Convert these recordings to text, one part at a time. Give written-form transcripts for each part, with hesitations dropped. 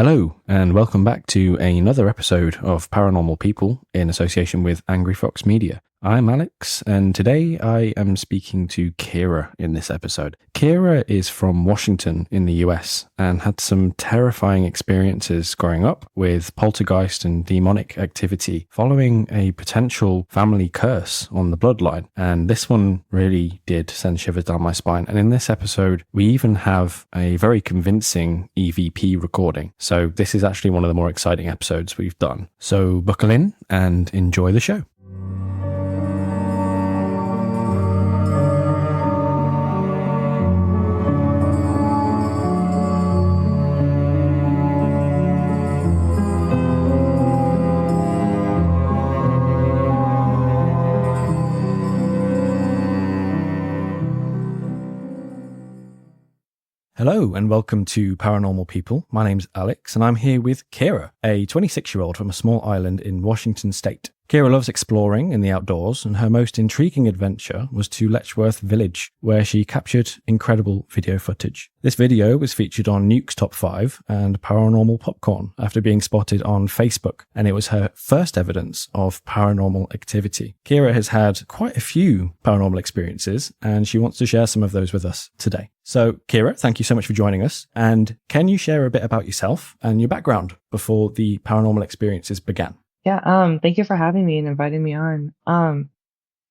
Hello, and welcome back to another episode of Paranormal People in association with Angry Fox Media. I'm Alex, and today I am speaking to Kira in this episode. Kira is from Washington in the US and had some terrifying experiences growing up with poltergeist and demonic activity following a potential family curse on the bloodline. And this one really did send shivers down my spine. And in this episode, we even have a very convincing EVP recording. So this is actually one of the more exciting episodes we've done. So buckle in and enjoy the show. Hello and welcome to Paranormal People. My name's Alex and I'm here with Kira, a 26-year-old from a small island in Washington state. Kira loves exploring in the outdoors, and her most intriguing adventure was to Letchworth Village, where she captured incredible video footage. This video was featured on Nuke's Top 5 and Paranormal Popcorn after being spotted on Facebook, and it was her first evidence of paranormal activity. Kira has had quite a few paranormal experiences, and she wants to share some of those with us today. So, Kira, thank you so much for joining us, and can you share a bit about yourself and your background before the paranormal experiences began? Yeah, thank you for having me and inviting me on.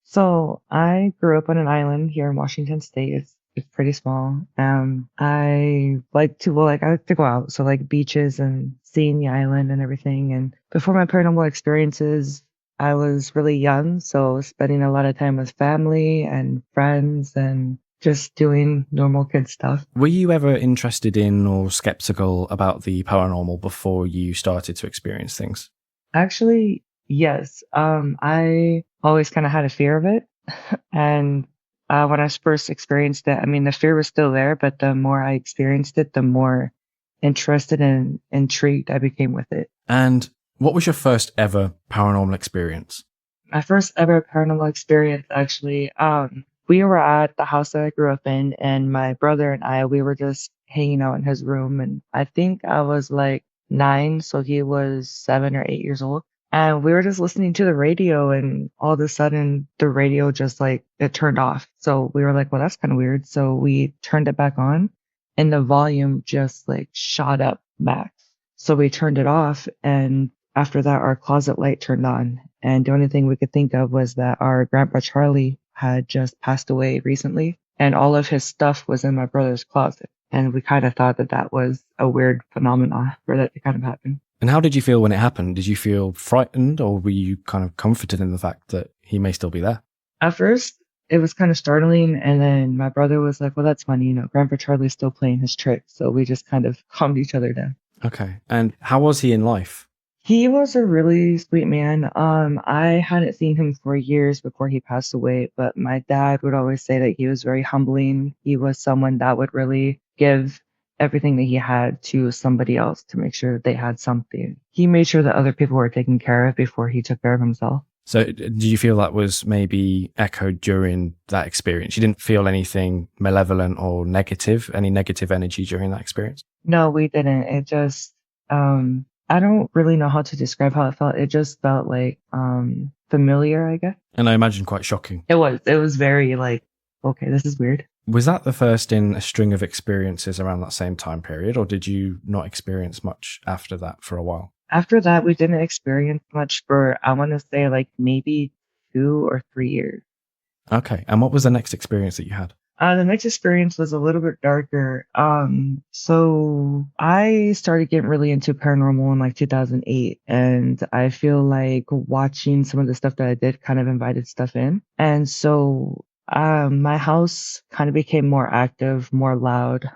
So I grew up on an island here in Washington State. It's pretty small. I like to go out, so like beaches and seeing the island and everything. And before my paranormal experiences, I was really young, so spending a lot of time with family and friends and just doing normal kid stuff. Were you ever interested in or skeptical about the paranormal before you started to experience things? Actually, yes. I always kind of had a fear of it. And when I first experienced it, I mean, the fear was still there, but the more I experienced it, the more interested and intrigued I became with it. And what was your first ever paranormal experience? My first ever paranormal experience, actually, we were at the house that I grew up in, and my brother and we were just hanging out in his room. And I think I was like 9, so he was 7 or 8 years old. And we were just listening to the radio, and all of a sudden the radio just it turned off. So we were like, well, that's kind of weird. So we turned it back on and the volume just shot up max. So we turned it off, and after that our closet light turned on. And the only thing we could think of was that our grandpa Charlie had just passed away recently, and all of his stuff was in my brother's closet. And we kind of thought that that was a weird phenomenon for that to kind of happen. And how did you feel when it happened? Did you feel frightened, or were you kind of comforted in the fact that he may still be there? At first, it was kind of startling. And then my brother was like, well, that's funny. Grandpa Charlie's still playing his tricks. So we just kind of calmed each other down. Okay. And how was he in life? He was a really sweet man. I hadn't seen him for years before he passed away, but my dad would always say that he was very humbling. He was someone that would really give everything that he had to somebody else to make sure that they had something. He made sure that other people were taken care of before he took care of himself. So do you feel that was maybe echoed during that experience? You didn't feel anything malevolent or negative, any negative energy during that experience? No, we didn't. It just, I don't really know how to describe how it felt. It just felt familiar, I guess. And I imagine quite shocking. It was very okay, this is weird. Was that the first in a string of experiences around that same time period, or did you not experience much after that for a while? After that, we didn't experience much for, I want to say, maybe 2 or 3 years. Okay. And what was the next experience that you had? The next experience was a little bit darker. So I started getting really into paranormal in 2008, and I feel like watching some of the stuff that I did kind of invited stuff in. And so my house kind of became more active, more loud.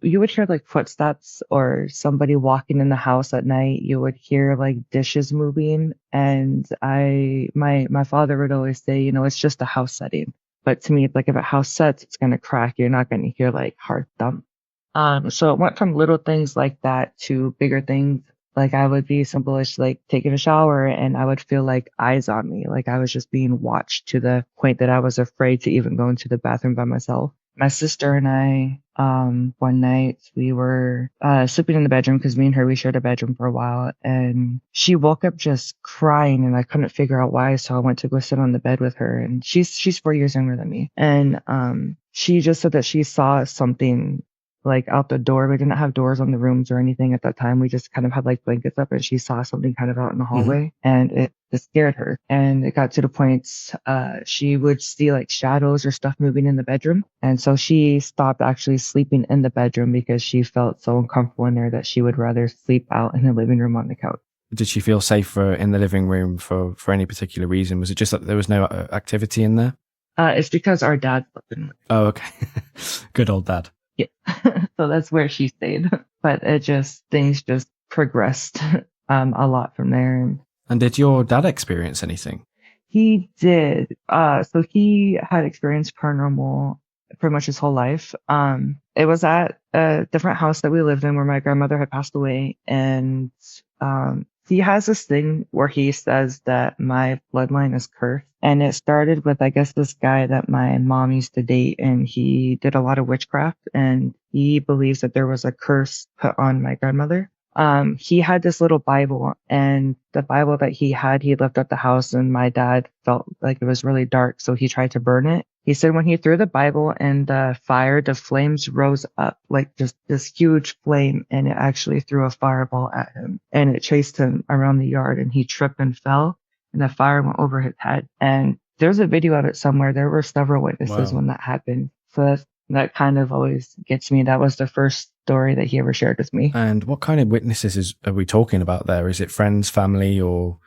You would hear footsteps or somebody walking in the house at night. You would hear dishes moving. And my father would always say, it's just a house setting. But to me, if a house sets, it's going to crack. You're not going to hear hard thump. So it went from little things like that to bigger things. I would be simple-ish, taking a shower, and I would feel eyes on me. I was just being watched to the point that I was afraid to even go into the bathroom by myself. my sister and I, one night we were sleeping in the bedroom because me and her we shared a bedroom for a while, and she woke up just crying, and I couldn't figure out why. So I went to go sit on the bed with her, and she's 4 years younger than me, and she just said that she saw something like out the door. We didn't have doors on the rooms or anything at that time. We just kind of had like blankets up, and she saw something kind of out in the Hmm. hallway, and it just scared her. And it got to the point she would see like shadows or stuff moving in the bedroom, and so she stopped actually sleeping in the bedroom because she felt so uncomfortable in there that she would rather sleep out in the living room on the couch. Did she feel safer in the living room for any particular reason? Was it just that there was no activity in there? It's because our dad slept in. Oh, okay. Good old dad. Yeah. So that's where she stayed. But things just progressed a lot from there. And And did your dad experience anything? he did. So he had experienced paranormal pretty much his whole life. It was at a different house that we lived in where my grandmother had passed away. And he has this thing where he says that my bloodline is cursed. And it started with, I guess, this guy that my mom used to date, and he did a lot of witchcraft, and he believes that there was a curse put on my grandmother. He had this little Bible, and the Bible that he had, he left at the house, and my dad felt like it was really dark, so he tried to burn it. He said when he threw the Bible in the fire, the flames rose up like just this huge flame, and it actually threw a fireball at him, and it chased him around the yard, and he tripped and fell, and the fire went over his head. And there's a video of it somewhere. There were several witnesses Wow. when that happened. So that kind of always gets me. That was the first story that he ever shared with me. And what kind of witnesses are we talking about there? Is it friends, family, or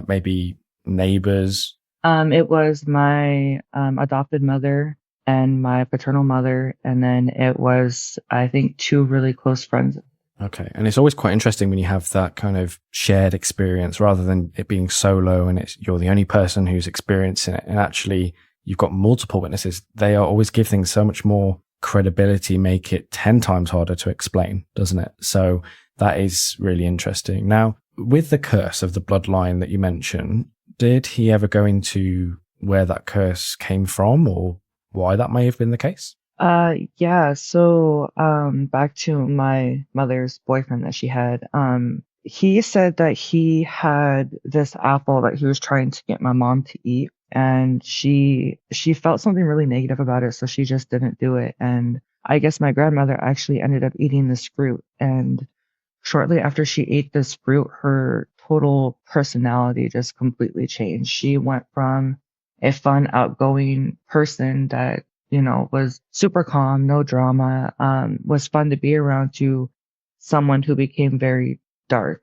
maybe neighbors? It was my adopted mother and my paternal mother, and then it was, I think, two really close friends. Okay. And it's always quite interesting when you have that kind of shared experience rather than it being solo and you're the only person who's experiencing it. And actually, you've got multiple witnesses. They always give things so much more credibility, make it 10 times harder to explain, doesn't it? So that is really interesting. Now, with the curse of the bloodline that you mentioned, did he ever go into where that curse came from or why that may have been the case? Yeah, so back to my mother's boyfriend that she had. He said that he had this apple that he was trying to get my mom to eat, and she felt something really negative about it, so she just didn't do it. And I guess my grandmother actually ended up eating this fruit, and shortly after she ate this fruit, her total personality just completely changed. She went from a fun, outgoing person that, was super calm, no drama, was fun to be around, to someone who became very dark,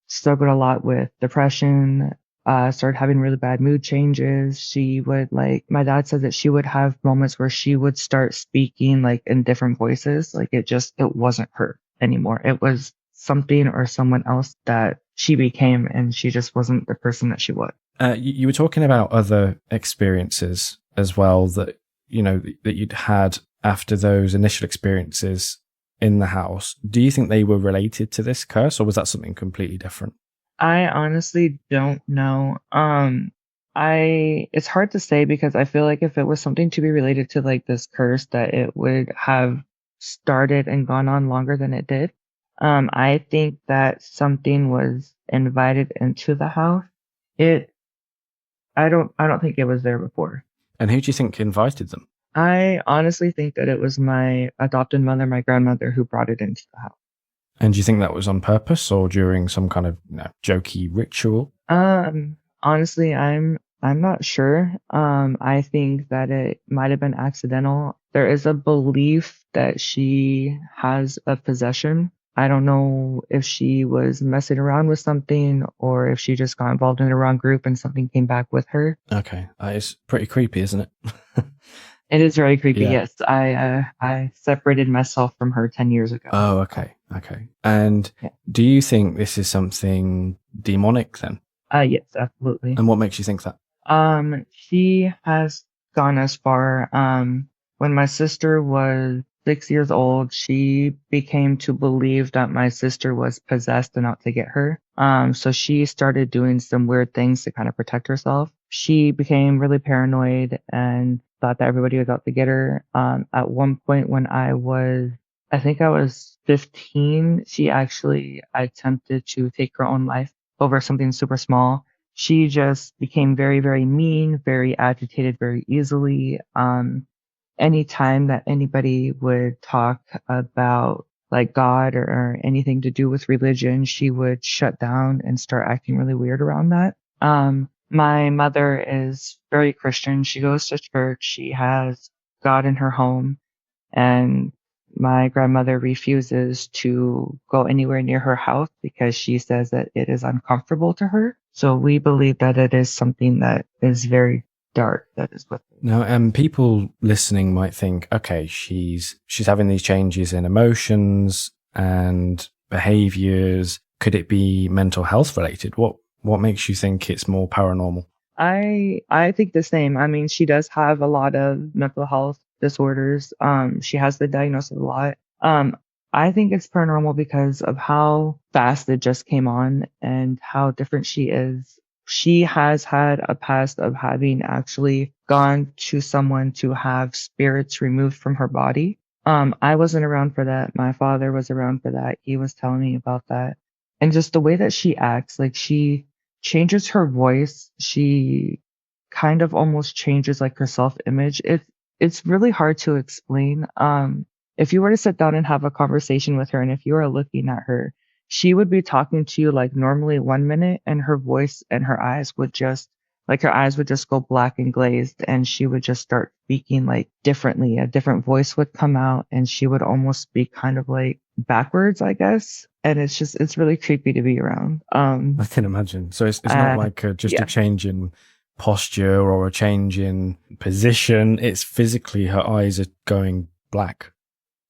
struggled a lot with depression, started having really bad mood changes. She would my dad said that she would have moments where she would start speaking like in different voices. Like it wasn't her anymore. It was something or someone else that she became, and she just wasn't the person that she was. You were talking about other experiences as well that that you'd had after those initial experiences in the house. Do you think they were related to this curse, or was that something completely different? I honestly don't know. It's hard to say because I feel like if it was something to be related to like this curse, that it would have started and gone on longer than it did. I think that something was invited into the house. It, I don't think it was there before. And who do you think invited them? I honestly think that it was my adopted mother, my grandmother, who brought it into the house. And do you think that was on purpose or during some kind of jokey ritual? Honestly, I'm not sure. I think that it might have been accidental. There is a belief that she has a possession. I don't know if she was messing around with something or if she just got involved in the wrong group and something came back with her. Okay, it's pretty creepy, isn't it? It is very creepy. Yeah. Yes, I separated myself from her 10 years ago. Oh, okay. And Yeah. do you think this is something demonic then? Yes, absolutely. And what makes you think that? She has gone as far. When my sister was 6 years old, she became to believe that my sister was possessed and out to get her. So she started doing some weird things to kind of protect herself. She became really paranoid and thought that everybody was out to get her. At one point when I think I was 15, she actually attempted to take her own life over something super small. She just became very, very mean, very agitated very easily. Anytime that anybody would talk about like God or anything to do with religion, she would shut down and start acting really weird around that. My mother is very Christian. She goes to church. She has God in her home, and my grandmother refuses to go anywhere near her house because she says that it is uncomfortable to her. So we believe that it is something that is very dark that is with her. Now, people listening might think, okay, she's having these changes in emotions and behaviors. Could it be mental health related? What makes you think it's more paranormal? I think the same. I mean, she does have a lot of mental health disorders. She has been diagnosed with a lot. I think it's paranormal because of how fast it just came on and how different she is. She has had a past of having actually gone to someone to have spirits removed from her body. I wasn't around for that. My father was around for that. He was telling me about that. And just the way that she acts, like she changes her voice. She kind of almost changes like her self-image. It's really hard to explain. If you were to sit down and have a conversation with her, and if you were looking at her, she would be talking to you like normally 1 minute, and her voice and her eyes would just go black and glazed, and she would just start speaking like differently. A different voice would come out, and she would almost speak kind of like backwards, I guess. And it's really creepy to be around. I can imagine. So it's not like just Yeah. a change in posture or a change in position. It's physically her eyes are going black.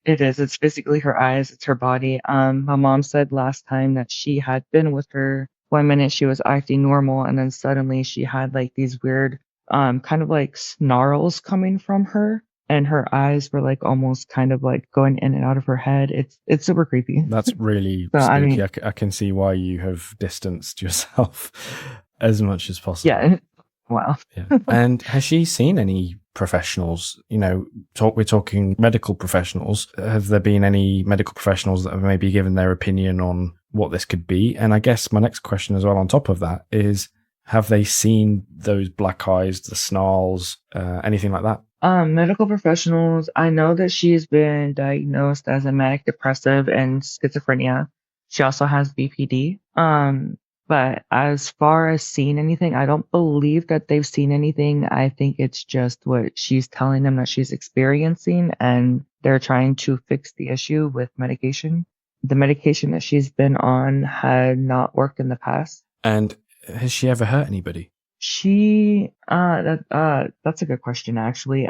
It is. It's physically her eyes, it's her body. My mom said last time that she had been with her. 1 minute she was acting normal, and then suddenly she had like these weird, kind of like snarls coming from her, and her eyes were like almost kind of like going in and out of her head. It's super creepy. That's really So I spooky. mean, I can see why you have distanced yourself as much as possible. yeah. Wow. Yeah. And has she seen any professionals? You know, we're talking medical professionals. Have there been any medical professionals that have maybe given their opinion on what this could be? And I guess my next question as well on top of that is, have they seen those black eyes, the snarls, anything like that? Medical professionals, I know that she's been diagnosed as a manic depressive and schizophrenia. She also has BPD. But as far as seeing anything, I don't believe that they've seen anything. I think it's just what she's telling them that she's experiencing, and they're trying to fix the issue with medication. The medication that she's been on had not worked in the past. And has she ever hurt anybody? That's a good question, actually.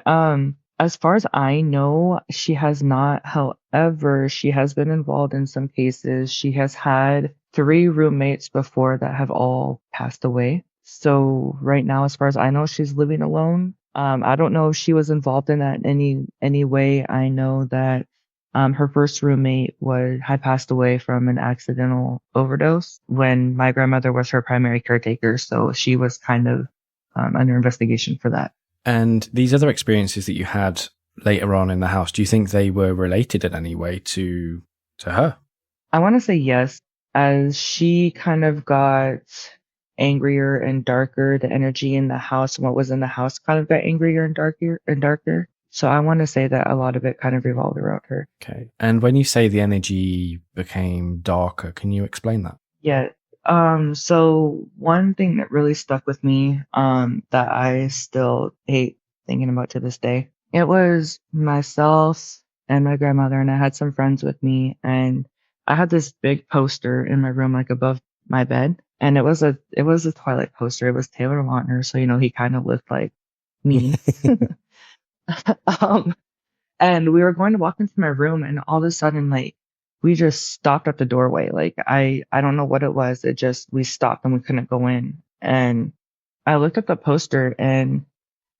As far as I know, she has not. However, she has been involved in some cases. She has had 3 roommates before that have all passed away. So right now, as far as I know, she's living alone. I don't know if she was involved in that in any way. I know that her first roommate had passed away from an accidental overdose when my grandmother was her primary caretaker, so she was kind of under investigation for that. And these other experiences that you had later on in the house, do you think they were related in any way to her? I want to say yes, as she kind of got angrier and darker. The energy in the house and what was in the house kind of got angrier and darker and darker. So I want to say that a lot of it kind of revolved around her. Okay. And when you say the energy became darker, can you explain that? Yeah. So one thing that really stuck with me, that I still hate thinking about to this day, it was myself and my grandmother, and I had some friends with me, and I had this big poster in my room, like above my bed, and it was a Twilight poster. It was Taylor Lautner, so he kind of looked like me. Um, and we were going to walk into my room, and all of a sudden, like, we just stopped at the doorway. Like, I don't know what it was. We stopped and we couldn't go in. And I looked at the poster, and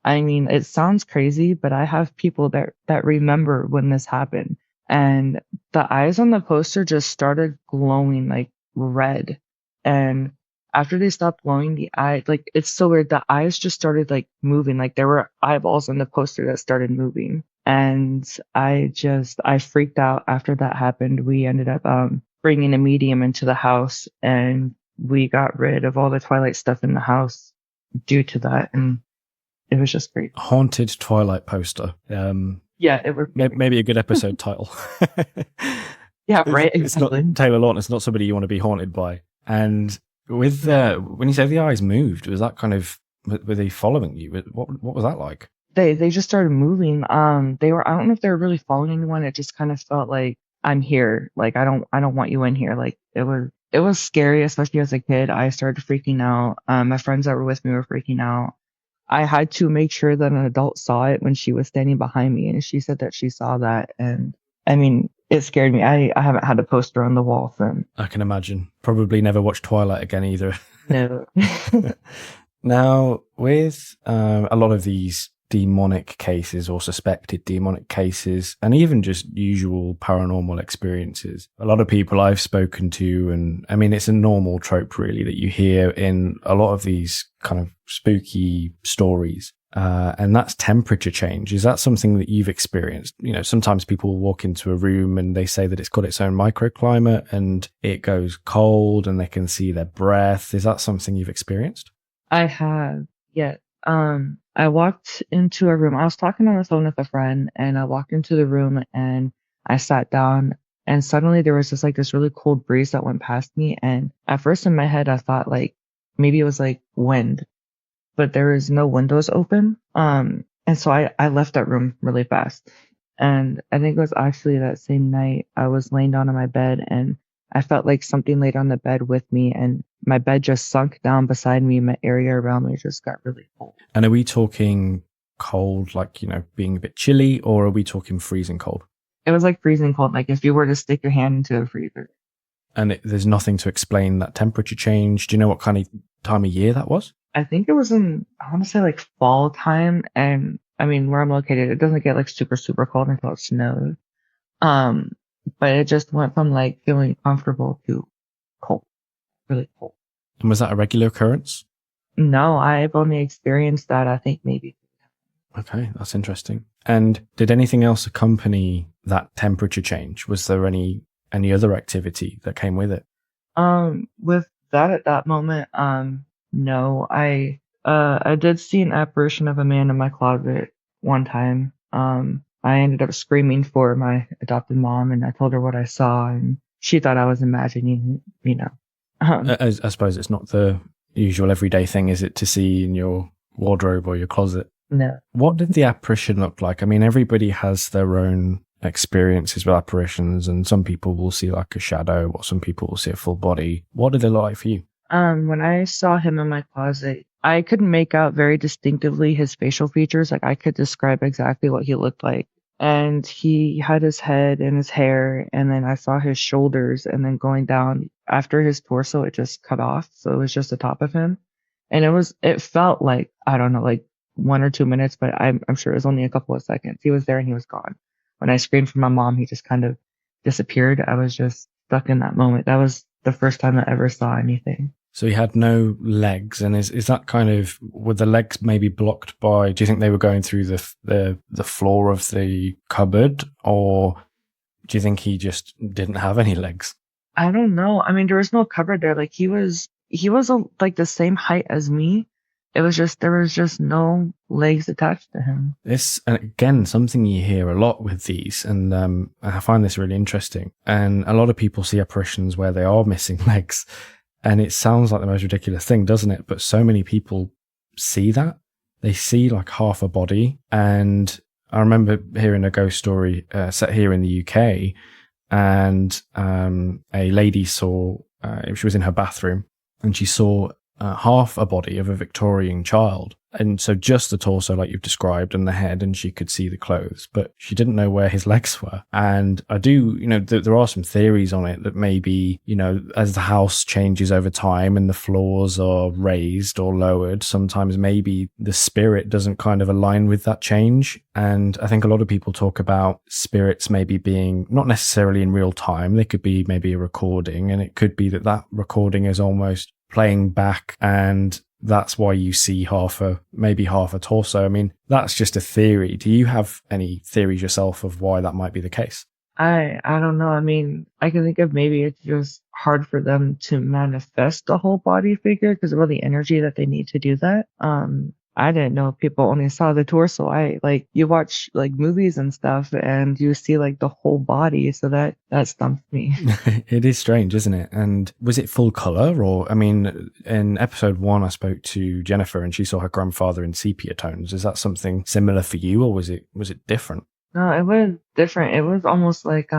I mean, it sounds crazy, but I have people that remember when this happened. And the eyes on the poster just started glowing like red. And after they stopped glowing, the eye, like, it's so weird. The eyes just started like moving. Like there were eyeballs on the poster that started moving. And I freaked out after that happened. We ended up, bringing a medium into the house, and we got rid of all the Twilight stuff in the house due to that. And it was just great. Haunted Twilight poster. Yeah, it was Maybe a good episode title. yeah, right. It's not Exactly. Taylor Lautner. It's not somebody you want to be haunted by. And with when you say the eyes moved, was that kind of, were they following you? What was that like? They just started moving. They were, I don't know if they were really following anyone. It just kind of felt like, I'm here. Like I don't want you in here. Like it was scary, especially as a kid. I started freaking out. My friends that were with me were freaking out. I had to make sure that an adult saw it when she was standing behind me, and she said that she saw that. And I mean, it scared me. I haven't had a poster on the wall since. I can imagine. Probably never watch Twilight again either. No. Now, with a lot of these demonic cases or suspected demonic cases, and even just usual paranormal experiences, a lot of people I've spoken to, and I mean, it's a normal trope really that you hear in a lot of these kind of spooky stories. And that's temperature change. Is that something that you've experienced? You know, sometimes people walk into a room and they say that it's got its own microclimate and it goes cold and they can see their breath. Is that something you've experienced? I have, yeah. I walked into a room. I was talking on the phone with a friend, and I walked into the room and I sat down, and suddenly there was just like this really cold breeze that went past me. And at first in my head, I thought like maybe it was like wind, but there was no windows open. And so I left that room really fast. And I think it was actually that same night I was laying down on my bed, and I felt like something laid on the bed with me, and my bed just sunk down beside me. My area around me just got really cold. And are we talking cold, like, you know, being a bit chilly, or are we talking freezing cold? It was like freezing cold, like if you were to stick your hand into a freezer. And there's nothing to explain that temperature change. Do you know what kind of time of year that was? I think it was in, I want to say like fall time. And I mean, where I'm located, it doesn't get like super, super cold until it snows. Um, but it just went from like feeling comfortable to cold, really cold. And was that a regular occurrence? No, I've only experienced that, I think maybe. Okay, that's interesting. And did anything else accompany that temperature change? Was there any other activity that came with it? With that at that moment, no, I did see an apparition of a man in my closet one time. I ended up screaming for my adopted mom, and I told her what I saw, and she thought I was imagining it, you know. I suppose it's not the usual everyday thing, is it, to see in your wardrobe or your closet? No. What did the apparition look like? I mean, everybody has their own experiences with apparitions, and some people will see like a shadow, or some people will see a full body. What did they look like for you? When I saw him in my closet, I could make out very distinctively his facial features. Like I could describe exactly what he looked like. And he had his head and his hair, and then I saw his shoulders, and then going down after his torso, it just cut off. So it was just the top of him. And it felt like, I don't know, like 1 or 2 minutes, but I'm sure it was only a couple of seconds. He was there and he was gone. When I screamed for my mom, he just kind of disappeared. I was just stuck in that moment. That was the first time I ever saw anything. So he had no legs, and is that kind of, were the legs maybe blocked by, do you think they were going through the floor of the cupboard, or do you think he just didn't have any legs? I don't know. I mean, there was no cupboard there. Like he was like the same height as me. It was just, there was just no legs attached to him. This, and again, something you hear a lot with these, and I find this really interesting. And a lot of people see apparitions where they are missing legs. And it sounds like the most ridiculous thing, doesn't it? But so many people see that. They see like half a body. And I remember hearing a ghost story set here in the UK, and a lady saw, she was in her bathroom, and she saw half a body of a Victorian child. And so just the torso, like you've described, and the head, and she could see the clothes, but she didn't know where his legs were. And I do, you know, there are some theories on it that maybe, you know, as the house changes over time and the floors are raised or lowered, sometimes maybe the spirit doesn't kind of align with that change. And I think a lot of people talk about spirits maybe being not necessarily in real time. They could be maybe a recording, and it could be that recording is almost playing back, and that's why you see maybe half a torso. I mean, that's just a theory. Do you have any theories yourself of why that might be the case? I don't know. I mean, I can think of maybe it's just hard for them to manifest the whole body figure because of all the energy that they need to do that. I didn't know people only saw the torso. I like you watch like movies and stuff and you see like the whole body, so that stumped me. It is strange, isn't it? And was it full color? Or, I mean, in episode 1, I spoke to Jennifer and she saw her grandfather in sepia tones. Is that something similar for you, or was it different? No, it was different. It was almost like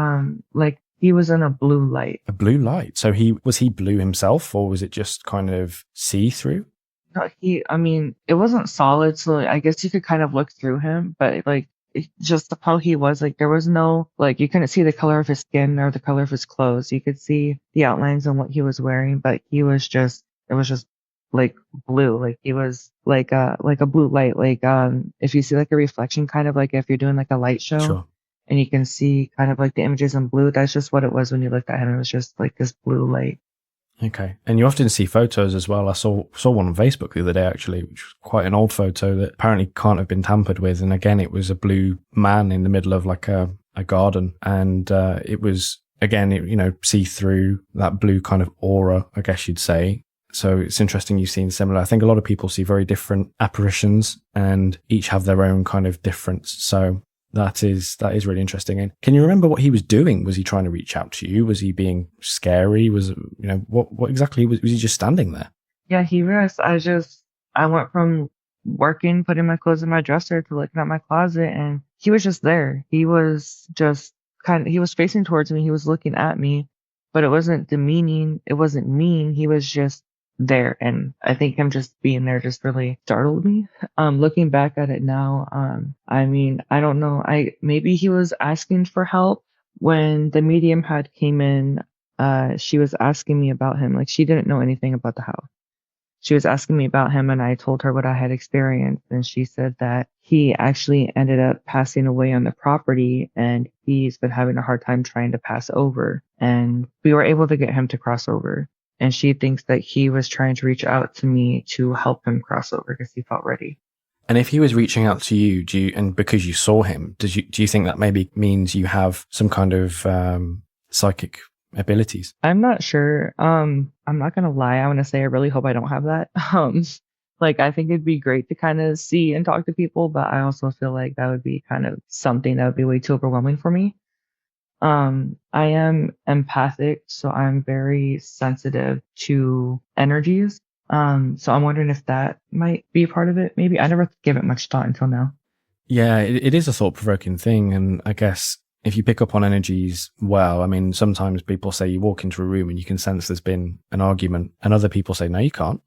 he was in a blue light. A blue light. So was he blue himself, or was it just kind of see through? No, I mean, it wasn't solid, so I guess you could kind of look through him, but like just how he was, like there was no, like you couldn't see the color of his skin or the color of his clothes. You could see the outlines on what he was wearing, but it was just like blue, like he was like a blue light, like if you see like a reflection, kind of like if you're doing like a light show. Sure. And you can see kind of like the images in blue. That's just what it was when you looked at him. It was just like this blue light. Okay. And you often see photos as well. I saw one on Facebook the other day, actually, which was quite an old photo that apparently can't have been tampered with. And again, it was a blue man in the middle of like a garden. And it was, again, see through that blue kind of aura, I guess you'd say. So it's interesting you've seen similar. I think a lot of people see very different apparitions and each have their own kind of difference. So that is really interesting. And can you remember what he was doing? Was he trying to reach out to you? Was he being scary? What exactly was he just standing there? Yeah, he was. I went from working, putting my clothes in my dresser to looking at my closet, and he was just there. He was just he was facing towards me. He was looking at me, but it wasn't demeaning. It wasn't mean. He was just there. And I think him just being there just really startled me. Looking back at it now, I mean, I don't know. Maybe he was asking for help when the medium had came in. She was asking me about him. Like she didn't know anything about the house. She was asking me about him and I told her what I had experienced. And she said that he actually ended up passing away on the property and he's been having a hard time trying to pass over. And we were able to get him to cross over. And she thinks that he was trying to reach out to me to help him cross over because he felt ready. And if he was reaching out to you, and because you saw him, do you think that maybe means you have some kind of psychic abilities? I'm not sure. I'm not gonna lie. I want to say I really hope I don't have that. Like I think it'd be great to kind of see and talk to people, but I also feel like that would be kind of something that would be way too overwhelming for me. I am empathic, so I'm very sensitive to energies. So I'm wondering if that might be part of it. Maybe I never give it much thought until now. Yeah, it is a thought-provoking thing, and I guess if you pick up on energies well, I mean, sometimes people say you walk into a room and you can sense there's been an argument, and other people say, no, you can't.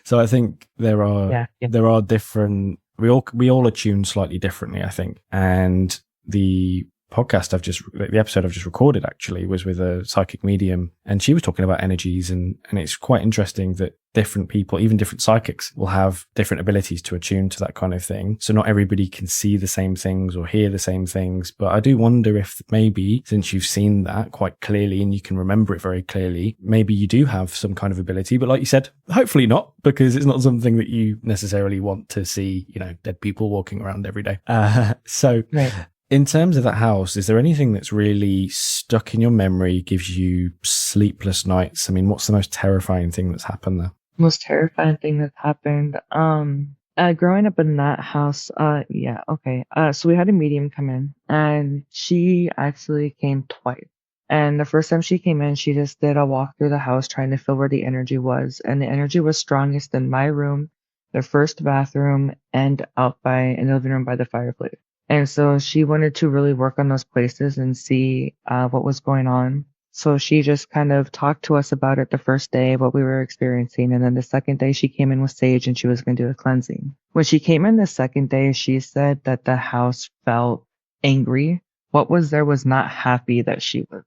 So I think there are different, we all attune slightly differently, I think. And the episode I've just recorded actually was with a psychic medium, and she was talking about energies, and it's quite interesting that different people, even different psychics, will have different abilities to attune to that kind of thing. So not everybody can see the same things or hear the same things, but I do wonder if maybe since you've seen that quite clearly and you can remember it very clearly, maybe you do have some kind of ability. But like you said, hopefully not, because it's not something that you necessarily want to see, dead people walking around every day. Right. In terms of that house, is there anything that's really stuck in your memory, gives you sleepless nights? I mean, what's the most terrifying thing that's happened there? Most terrifying thing that's happened. Growing up in that house, yeah, okay. So we had a medium come in and she actually came twice. And the first time she came in, she just did a walk through the house trying to feel where the energy was. And the energy was strongest in my room, the first bathroom, and out in the living room by the fireplace. And so she wanted to really work on those places and see what was going on. So she just kind of talked to us about it the first day, what we were experiencing. And then the second day she came in with sage and she was going to do a cleansing. When she came in the second day, she said that the house felt angry. What was there was not happy that she was.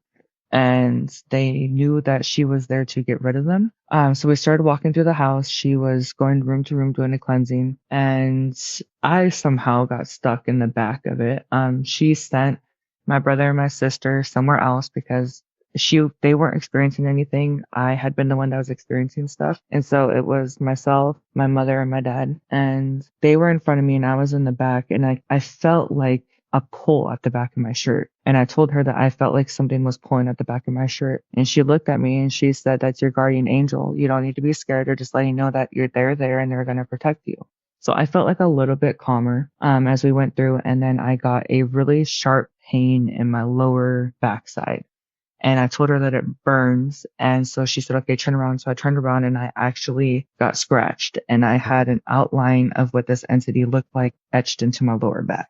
And they knew that she was there to get rid of them. So we started walking through the house. She was going room to room doing a cleansing, and I somehow got stuck in the back of it. She sent my brother and my sister somewhere else because they weren't experiencing anything. I had been the one that was experiencing stuff. And so it was myself, my mother, and my dad. And they were in front of me and I was in the back. And I felt like a pull at the back of my shirt. And I told her that I felt like something was pulling at the back of my shirt. And she looked at me and she said, "That's your guardian angel. You don't need to be scared. They're just letting you know that you're there and they're going to protect you." So I felt like a little bit calmer as we went through. And then I got a really sharp pain in my lower backside. And I told her that it burns. And so she said, "Okay, turn around." So I turned around and I actually got scratched. And I had an outline of what this entity looked like etched into my lower back.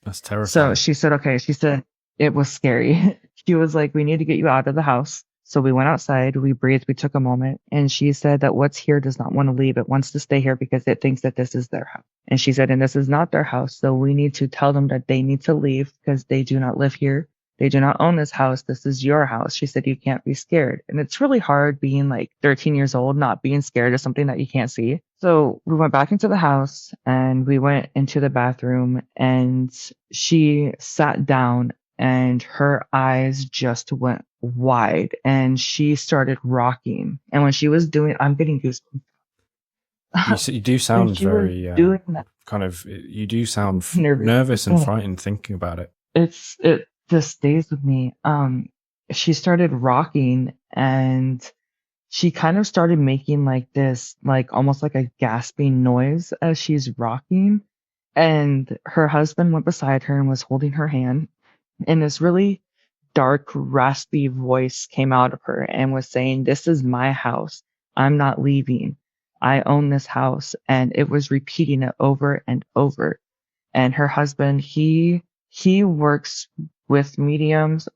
That's So terrifying. she said, "Okay." She said, "It was scary." She was like, "We need to get you out of the house." So we went outside, we breathed, we took a moment. And she said that what's here does not want to leave. It wants to stay here because it thinks that this is their house. And she said, "And this is not their house. So we need to tell them that they need to leave because they do not live here. They do not own this house. This is your house." She said, "You can't be scared." And it's really hard being like 13 years old, not being scared of something that you can't see. So we went back into the house and we went into the bathroom and she sat down and her eyes just went wide and she started rocking. And when she was doing, I'm getting goosebumps. You do When sound she was very doing that, you do sound nervous. nervous and Oh, frightened thinking about it. it just stays with me. She started rocking and she kind of started making like this, like almost like a gasping noise as she's rocking. And her husband went beside her and was holding her hand. And this really dark, raspy voice came out of her and was saying, "This is my house. I'm not leaving. I own this house." And it was repeating it over and over. And her husband, he works with mediums.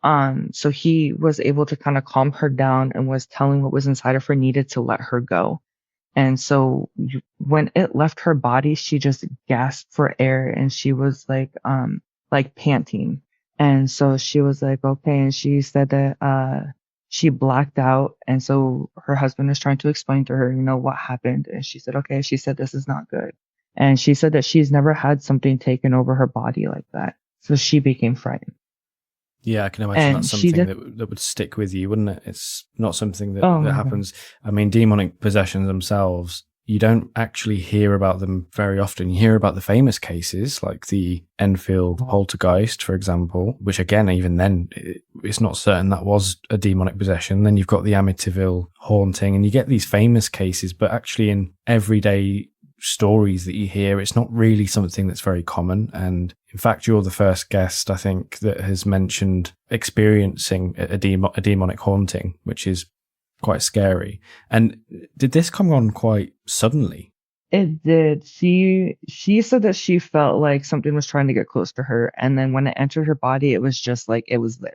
So he was able to kind of calm her down and was telling what was inside of her needed to let her go. And so when it left her body, she just gasped for air and she was like panting. And so she was like, "Okay." And she said that, she blacked out. And so her husband was trying to explain to her, what happened. And she said, "Okay." She said, "This is not good." And she said that she's never had something taken over her body like that. So she became frightened. Yeah, I can imagine And that's she something did, that would stick with you, wouldn't it? It's not something oh that my God. happens. I mean, demonic possessions themselves, you don't actually hear about them very often. You hear about the famous cases, like the Enfield poltergeist, for example, which again, even then, it's not certain that was a demonic possession. Then you've got the Amityville haunting, and you get these famous cases, but actually in everyday stories that you hear, it's not really something that's very common. And in fact, you're the first guest, I think, that has mentioned experiencing a demonic haunting, which is quite scary. And did this come on quite suddenly? It did. She said that she felt like something was trying to get close to her, and then when it entered her body, it was just like it was there.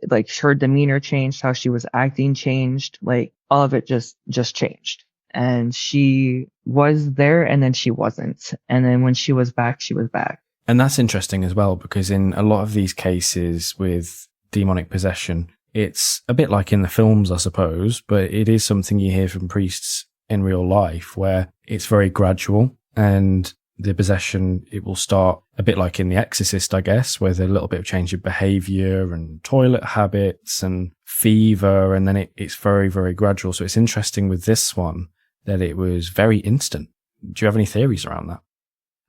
Like her demeanor changed, how she was acting changed, like all of it just changed. And she was there, and then she wasn't. And then when she was back, she was back. And that's interesting as well, because in a lot of these cases with demonic possession, it's a bit like in the films, I suppose, but it is something you hear from priests in real life where it's very gradual and the possession, it will start a bit like in The Exorcist, I guess, where there's a little bit of change of behavior and toilet habits and fever, and then it's very, very gradual. So it's interesting with this one that it was very instant. Do you have any theories around that?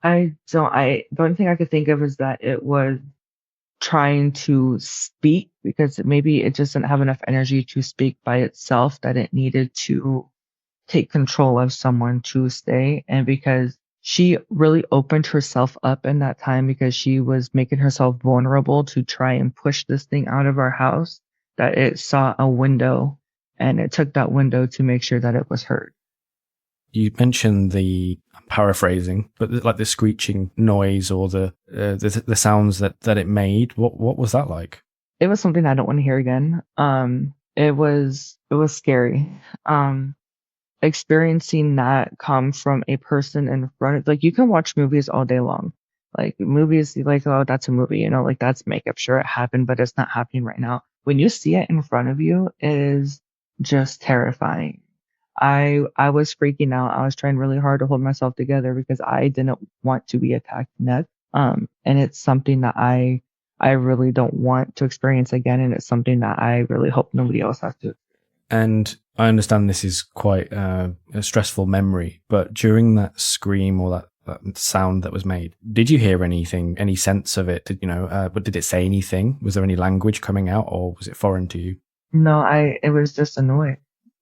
The only thing I could think of is that it was trying to speak because maybe it just didn't have enough energy to speak by itself, that it needed to take control of someone to stay. And because she really opened herself up in that time because she was making herself vulnerable to try and push this thing out of our house, that it saw a window and it took that window to make sure that it was heard. You mentioned the paraphrasing, but like the screeching noise or the sounds that it made. What was that like? It was something I don't want to hear again. It was scary. Experiencing that come from a person in front of, like, you can watch movies all day long. Like movies, like, oh, that's a movie, like that's makeup. Sure, it happened, but it's not happening right now. When you see it in front of you, it is just terrifying. I was freaking out. I was trying really hard to hold myself together because I didn't want to be attacked next. And it's something that I I really don't want to experience again, and it's something that I really hope nobody else has to. And I understand this is quite a stressful memory, but during that scream or that sound that was made, did you hear anything, any sense of it? Did you know, but did it say anything? Was there any language coming out, or was it foreign to you? No, it was just a noise.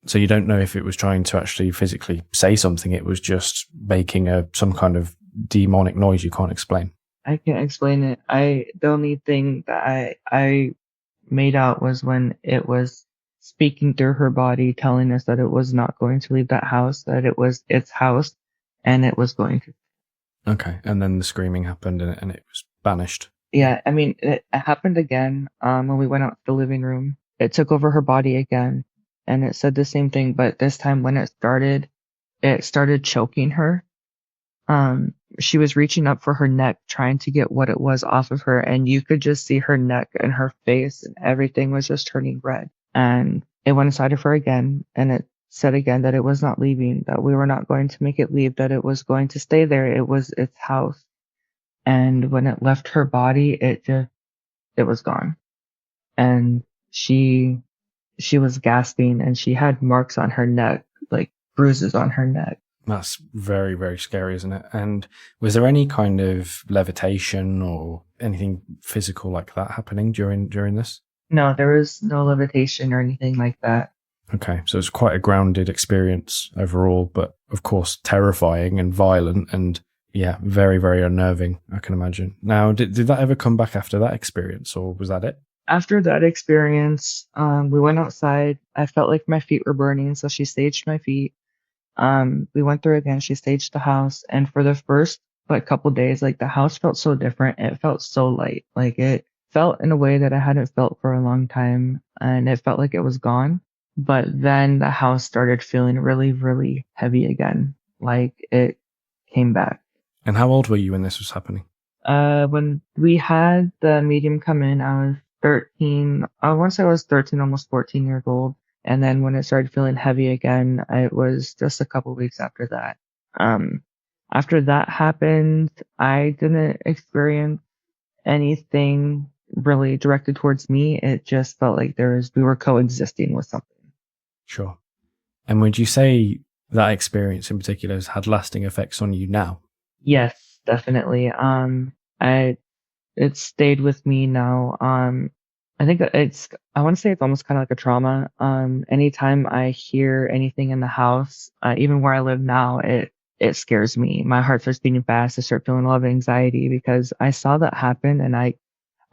So you don't know if it was trying to actually physically say something. It was just making some kind of demonic noise you can't explain. I can't explain it. The only thing that I made out was when it was speaking through her body, telling us that it was not going to leave that house, that it was its house, and it was going to. Okay. And then the screaming happened and it was banished. Yeah, I mean, it happened again when we went out to the living room. It took over her body again, and it said the same thing, but this time when it started choking her. She was reaching up for her neck, trying to get what it was off of her, and you could just see her neck and her face, and everything was just turning red. And it went inside of her again, and it said again that it was not leaving, that we were not going to make it leave, that it was going to stay there. It was its house. And when it left her body, it was gone. And she was gasping, and she had marks on her neck, like bruises on her neck. That's very, very scary, isn't it? And was there any kind of levitation or anything physical like that happening during this? No, there was no levitation or anything like that. Okay, so it's quite a grounded experience overall, but of course terrifying and violent and yeah, very, very unnerving, I can imagine. Now, did that ever come back after that experience, or was that it? After that experience, we went outside. I felt like my feet were burning, so she staged my feet. We went through again. She staged the house, and for the first like couple days, like the house felt so different. It felt so light. Like it felt in a way that I hadn't felt for a long time, and it felt like it was gone. But then the house started feeling really, really heavy again. Like it came back. And how old were you when this was happening? When we had the medium come in, I was 13. I want to say I was 13, almost 14 years old. And then when it started feeling heavy again, it was just a couple weeks after that. Um, After that happened, I didn't experience anything really directed towards me. It just felt like we were coexisting with something. Sure. And would you say that experience in particular has had lasting effects on you now? Yes, definitely. It stayed with me now. I think I want to say it's almost kind of like a trauma. Anytime I hear anything in the house, even where I live now, it scares me. My heart starts beating fast. I start feeling a lot of anxiety because I saw that happen, and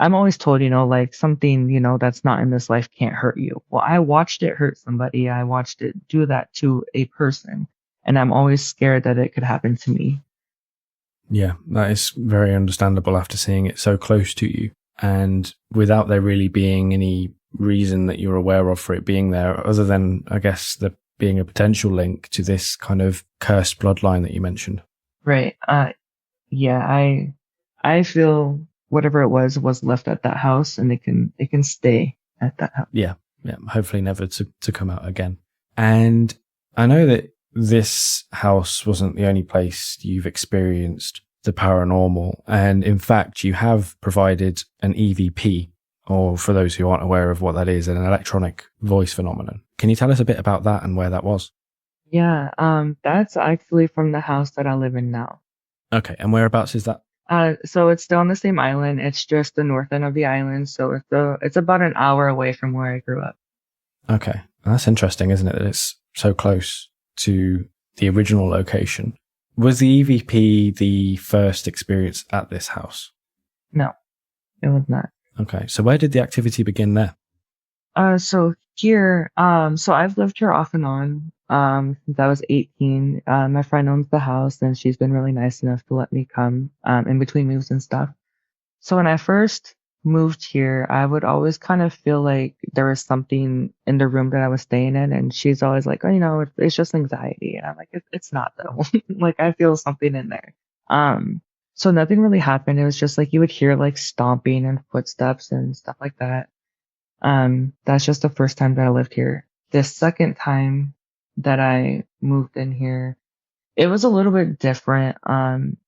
I'm always told, like something, that's not in this life can't hurt you. Well, I watched it hurt somebody. I watched it do that to a person, and I'm always scared that it could happen to me. Yeah, that is very understandable after seeing it so close to you and without there really being any reason that you're aware of for it being there, other than, I guess, there being a potential link to this kind of cursed bloodline that you mentioned. Right. Yeah, I feel whatever it was left at that house, and it can stay at that house. Yeah. Hopefully never to come out again. And I know that this house wasn't the only place you've experienced the paranormal. And in fact, you have provided an EVP, or for those who aren't aware of what that is, an electronic voice phenomenon. Can you tell us a bit about that and where that was? Yeah, that's actually from the house that I live in now. Okay. And whereabouts is that? So it's still on the same island. It's just the north end of the island. So it's about an hour away from where I grew up. Okay. That's interesting, isn't it? That it's so close to the original location. Was the EVP the first experience at this house? No, it was not. Okay. So where did the activity begin there? So here, so I've lived here off and on, since I was 18. My friend owns the house, and she's been really nice enough to let me come, in between moves and stuff. So when I first moved here, I would always kind of feel like there was something in the room that I was staying in, and she's always like, "Oh, it's just anxiety," and I'm like, "It's not though." Like I feel something in there. So nothing really happened. It was just like you would hear like stomping and footsteps and stuff like that. That's just the first time that I lived here. The second time that I moved in here, It was a little bit different.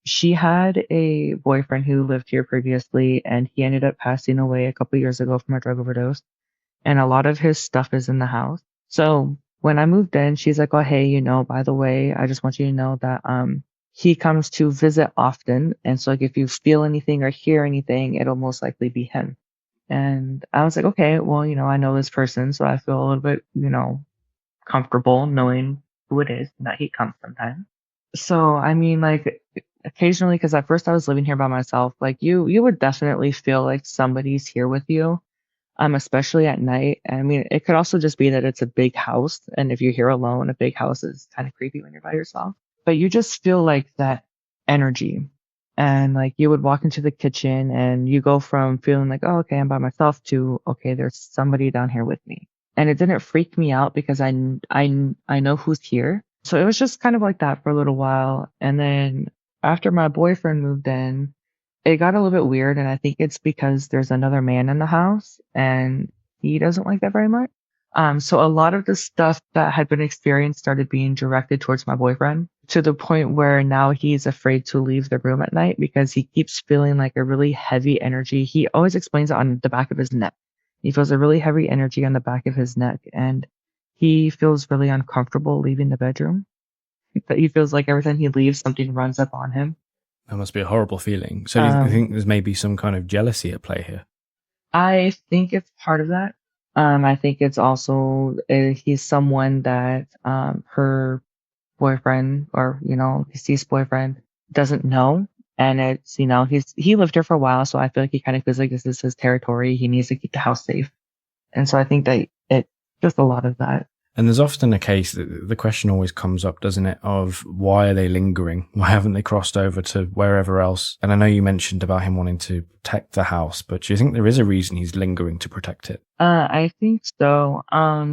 She had a boyfriend who lived here previously, and he ended up passing away a couple years ago from a drug overdose. And a lot of his stuff is in the house. So when I moved in, she's like, "Oh, hey, by the way, I just want you to know that he comes to visit often, and so like if you feel anything or hear anything, it'll most likely be him." And I was like, "Okay, well, I know this person, so I feel a little bit, comfortable knowing who it is and that he comes sometimes." So, I mean, like occasionally, because at first I was living here by myself, like you would definitely feel like somebody's here with you, especially at night. I mean, it could also just be that it's a big house, and if you're here alone, a big house is kind of creepy when you're by yourself. But you just feel like that energy, and like you would walk into the kitchen, and you go from feeling like, oh, okay, I'm by myself to, okay, there's somebody down here with me, and it didn't freak me out because I know who's here. So it was just kind of like that for a little while, and then after my boyfriend moved in, it got a little bit weird, and I think it's because there's another man in the house, and he doesn't like that very much. So a lot of the stuff that had been experienced started being directed towards my boyfriend to the point where now he's afraid to leave the room at night because he keeps feeling like a really heavy energy. He always explains it on the back of his neck. He feels a really heavy energy on the back of his neck, and he feels really uncomfortable leaving the bedroom. That he feels like every time he leaves, something runs up on him. That must be a horrible feeling. So do you think there's maybe some kind of jealousy at play here? I think it's part of that. I think it's also he's someone that her boyfriend or deceased boyfriend doesn't know, and it's he lived here for a while, so I feel like he kind of feels like this is his territory. He needs to keep the house safe, and so I think that it just a lot of that. And there's often a case that the question always comes up, doesn't it, of why are they lingering? Why haven't they crossed over to wherever else? And I know you mentioned about him wanting to protect the house, but do you think there is a reason he's lingering to protect it? I think so.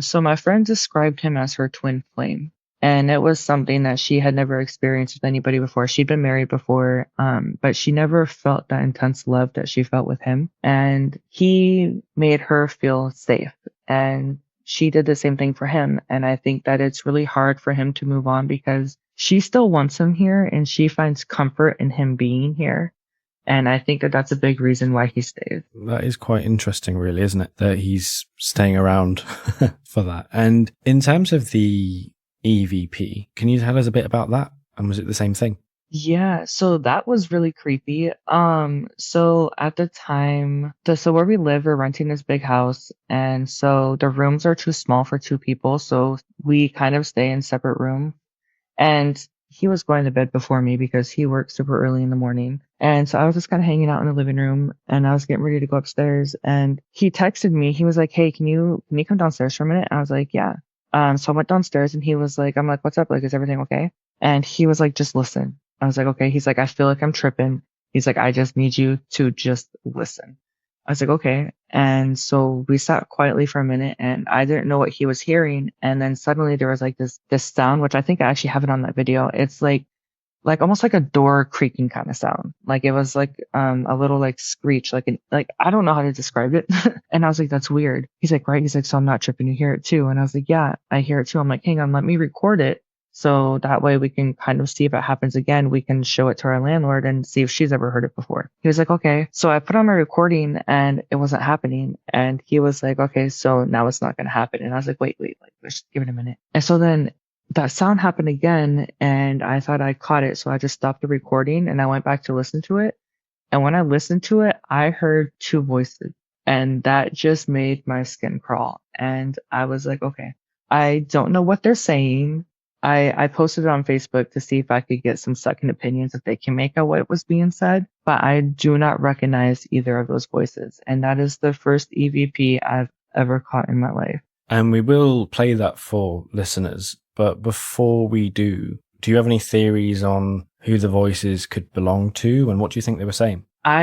So my friend described him as her twin flame. And it was something that she had never experienced with anybody before. She'd been married before, but she never felt that intense love that she felt with him. And he made her feel safe. And she did the same thing for him. And I think that it's really hard for him to move on because she still wants him here and she finds comfort in him being here. And I think that that's a big reason why he stays. That is quite interesting, really, isn't it? That he's staying around for that. And in terms of the EVP, can you tell us a bit about that? And was it the same thing? Yeah, so that was really creepy. So at the time, so where we live, we're renting this big house, and so the rooms are too small for two people, so we kind of stay in separate rooms. And he was going to bed before me because he works super early in the morning. And so I was just kind of hanging out in the living room, and I was getting ready to go upstairs, and he texted me. He was like, "Hey, can you come downstairs for a minute?" And I was like, "Yeah." So I went downstairs, and he was like, I'm like, "What's up? Like, is everything okay?" And he was like, "Just listen." I was like, "Okay." He's like, "I feel like I'm tripping." He's like, "I just need you to just listen." I was like, "Okay." And so we sat quietly for a minute, and I didn't know what he was hearing. And then suddenly there was like this sound, which I think I actually have it on that video. It's like almost like a door creaking kind of sound. Like it was like a little like screech, like I don't know how to describe it. And I was like, "That's weird." He's like, "Right?" He's like, "So I'm not tripping. You hear it too?" And I was like, "Yeah, I hear it too." I'm like, "Hang on, let me record it." So that way we can kind of see if it happens again. We can show it to our landlord and see if she's ever heard it before. He was like, "Okay." So I put on my recording and it wasn't happening. And he was like, "Okay, so now it's not going to happen." And I was like, wait, like, let's give it a minute. And so then that sound happened again and I thought I caught it. So I just stopped the recording and I went back to listen to it. And when I listened to it, I heard two voices and that just made my skin crawl. And I was like, okay, I don't know what they're saying. I posted it on Facebook to see if I could get some second opinions if they can make out what was being said, but I do not recognize either of those voices. And that is the first EVP I've ever caught in my life. And we will play that for listeners. But before we do you have any theories on who the voices could belong to and what do you think they were saying? I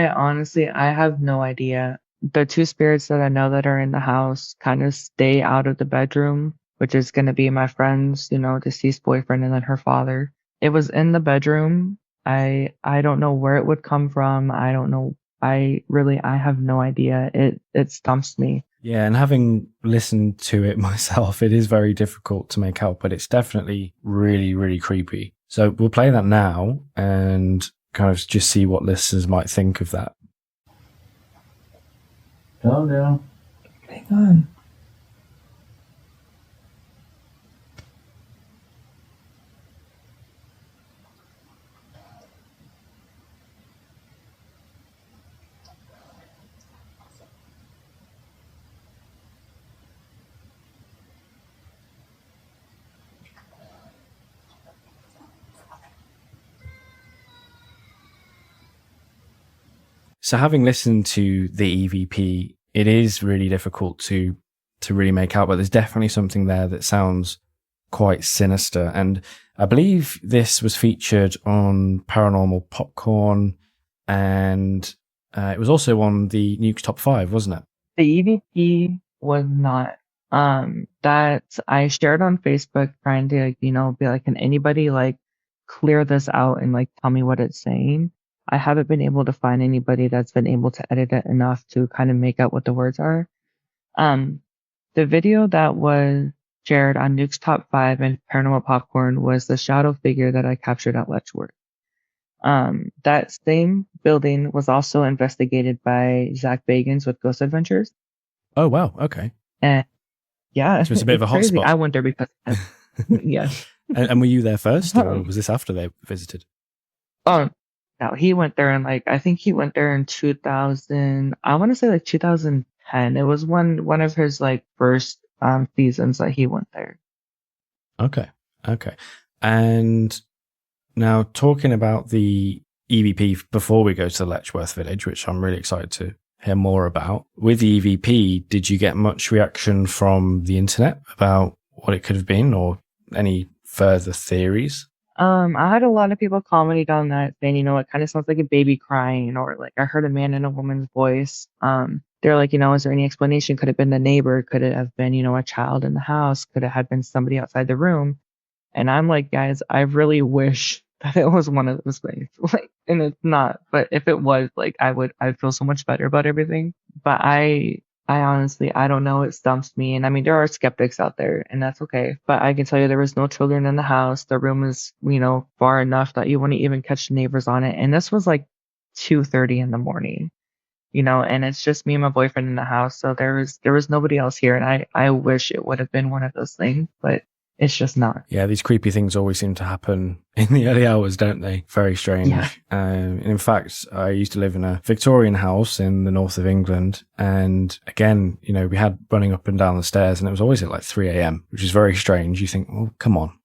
have no idea. The two spirits that I know that are in the house kind of stay out of the bedroom, which is going to be my friend's, deceased boyfriend and then her father. It was in the bedroom. I don't know where it would come from. I don't know. I have no idea. It stumps me. Yeah, and having listened to it myself, it is very difficult to make out, but it's definitely really, really creepy. So we'll play that now and kind of just see what listeners might think of that. Calm down. Hang on. So having listened to the EVP, it is really difficult to really make out, but there's definitely something there that sounds quite sinister. And I believe this was featured on Paranormal Popcorn, and it was also on the Nuke's Top 5, wasn't it? The EVP was not. That I shared on Facebook trying to, be like, can anybody like clear this out and like tell me what it's saying? I haven't been able to find anybody that's been able to edit it enough to kind of make out what the words are. The video that was shared on Nuke's Top 5 and Paranormal Popcorn was the shadow figure that I captured at Letchworth. That same building was also investigated by Zach Bagans with Ghost Adventures. Oh, wow. Okay. And yeah, So it's a bit of a crazy. hotspot. I went there because, yeah. And were you there first, or was this after they visited? Oh, no, he went there in like, I think he went there in 2000, I want to say like 2010. It was one of his like first seasons that he went there. Okay. And now talking about the EVP before we go to the Letchworth village, which I'm really excited to hear more about. With the EVP, did you get much reaction from the internet about what it could have been, or any further theories? I had a lot of people commenting on that saying, it kind of sounds like a baby crying, or like I heard a man and a woman's voice. They're like, is there any explanation? Could it have been the neighbor? Could it have been, a child in the house? Could it have been somebody outside the room? And I'm like, guys, I really wish that it was one of those things. Like, and it's not. But if it was, like, I'd feel so much better about everything. But I honestly, I don't know. It stumps me. And I mean, there are skeptics out there, and that's okay. But I can tell you there was no children in the house. The room is, far enough that you wouldn't even catch the neighbors on it. And this was like 2:30 in the morning, and it's just me and my boyfriend in the house. So there was nobody else here. And I wish it would have been one of those things, but it's just not. Yeah, these creepy things always seem to happen in the early hours, don't they? Very strange. Yeah. In fact, I used to live in a Victorian house in the north of England. And again, we had running up and down the stairs, and it was always at like 3 a.m., which is very strange. You think, well, come on,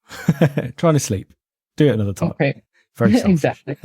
trying to sleep. Do it another time. Okay. Very selfish. Exactly.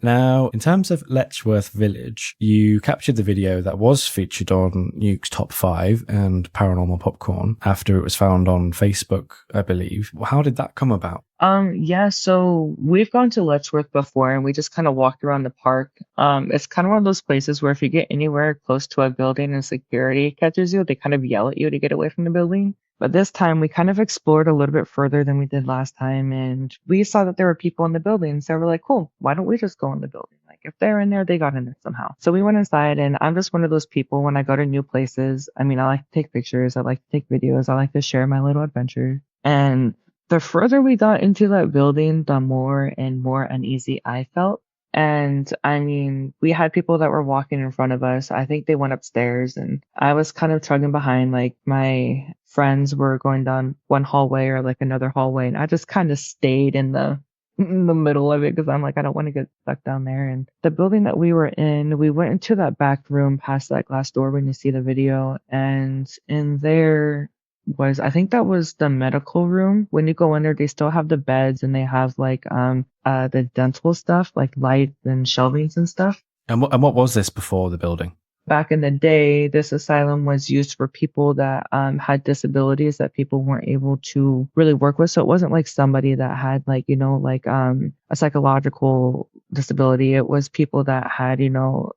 Now, in terms of Letchworth Village, you captured the video that was featured on Nuke's Top 5 and Paranormal Popcorn after it was found on Facebook, I believe. How did that come about? Yeah, so we've gone to Letchworth before, and we just kind of walked around the park. It's kind of one of those places where if you get anywhere close to a building and security catches you, they kind of yell at you to get away from the building. But this time we kind of explored a little bit further than we did last time, and we saw that there were people in the building. So we're like, cool, why don't we just go in the building? Like, if they're in there, they got in there somehow. So we went inside, and I'm just one of those people when I go to new places. I mean, I like to take pictures, I like to take videos, I like to share my little adventure. And the further we got into that building, the more and more uneasy I felt. And I mean, we had people that were walking in front of us. I think they went upstairs, and I was kind of chugging behind. Like, my friends were going down one hallway or like another hallway, and I just kind of stayed in the middle of it because I'm like, I don't want to get stuck down there. And the building that we were in, we went into that back room past that glass door when you see the video, and in there was, I think that was the medical room. When you go in there, they still have the beds, and they have like the dental stuff, like lights and shelvings and stuff. And what was this before the building? Back in the day, this asylum was used for people that had disabilities that people weren't able to really work with. So it wasn't like somebody that had like, a psychological disability. It was people that had,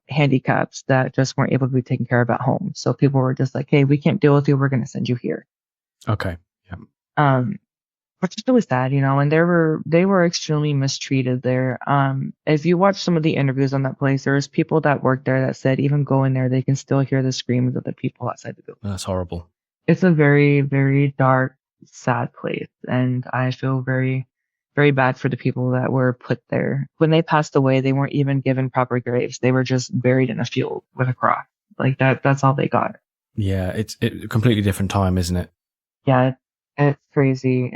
handicaps that just weren't able to be taken care of at home. So people were just like, hey, we can't deal with you. We're going to send you here. Okay. Yeah. Which is really sad, and they were extremely mistreated there. If you watch some of the interviews on that place, there's people that work there that said even going there, they can still hear the screams of the people outside the building. That's horrible. It's a very, very dark, sad place, and I feel very very bad for the people that were put there. When they passed away, they weren't even given proper graves. They were just buried in a field with a cross. Like that's all they got. Yeah, it's a completely different time, isn't it? Yeah, it's crazy.